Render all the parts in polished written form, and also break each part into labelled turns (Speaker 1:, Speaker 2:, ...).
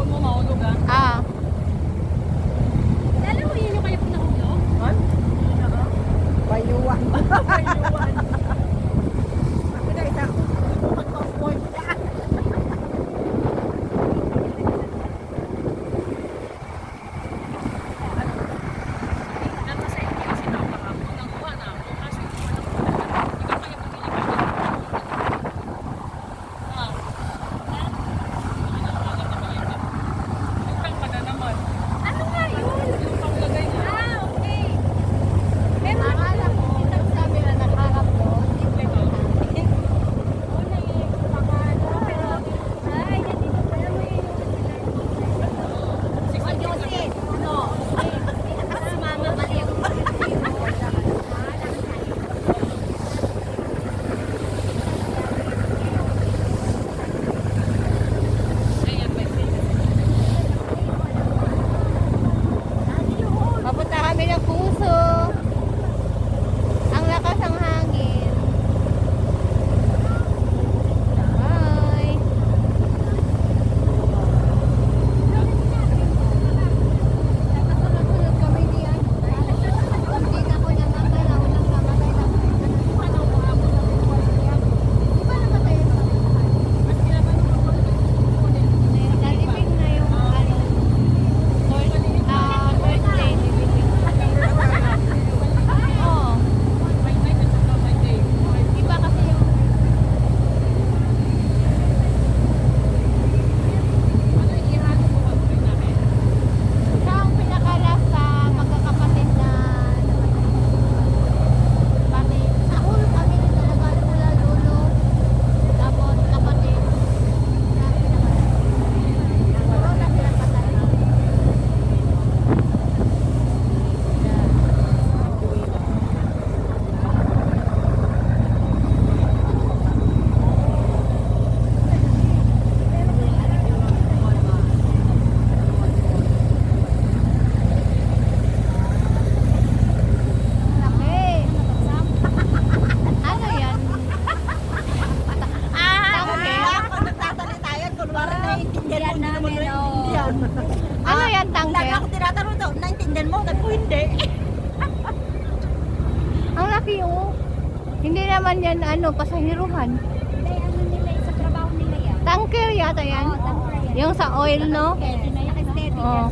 Speaker 1: Huwag mo mahulog ha.
Speaker 2: Ah.
Speaker 3: Alam mo yun yung kayo pinahulog?
Speaker 1: Ay?
Speaker 4: Bayuan.
Speaker 1: Ayuan.
Speaker 4: Ako na isa.
Speaker 1: Pag-point ka.
Speaker 3: Ano nga yun? Ah, okay. Pero
Speaker 2: Akala ko, sabi na nagharap ko.
Speaker 3: oo, naiiyak ako. Pero, ay, nandito pala mo yun yung
Speaker 2: O, Josie. No.
Speaker 3: si mama mali ako.
Speaker 2: Papunta kami ng puso. Ang lakas ng hangin. Bye. Nakasunod-sunod kami diyan. Hindi na ako namatay. Naunang namatay na. Di ba namatay yun? Naliping na yung ano. Birthday. Oo. Iba kasi yung siya ang pinakalas sa magkakapatid na pati sa whole family talaga mula dulo tapos kapatid na pinakalas. Puro na silang patay. Laki. Ano yan? Tangke?
Speaker 4: Ako nagtasalita yan. Kunwari naiintindihan mo. Hindi naman naiintindihan.
Speaker 2: Ano yan, tangke?
Speaker 4: Lagi ako tinatanong daw, naintindihan mo? Sabi ko, hindi.
Speaker 2: Ang laki oh. Hindi naman yan ano, pasahiruhan.
Speaker 3: Hindi, ano nila, sa trabaho nila yan.
Speaker 2: Tanker yata yan.
Speaker 3: Oo, tanker yan.
Speaker 2: Yung sa oil, no?
Speaker 3: Steady na yan. Steady
Speaker 2: Oh.
Speaker 3: yan.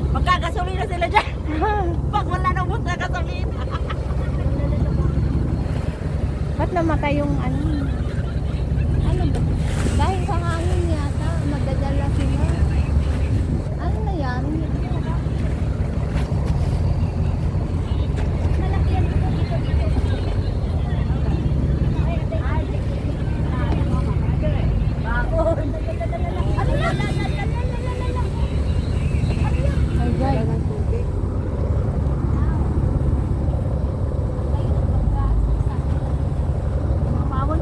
Speaker 4: Magkagasolina sila dyan. Pag wala na ubos na gasolina.
Speaker 2: Ba't namatay yung ano? Ano ba? Dahil sa hangin yata, magdadala si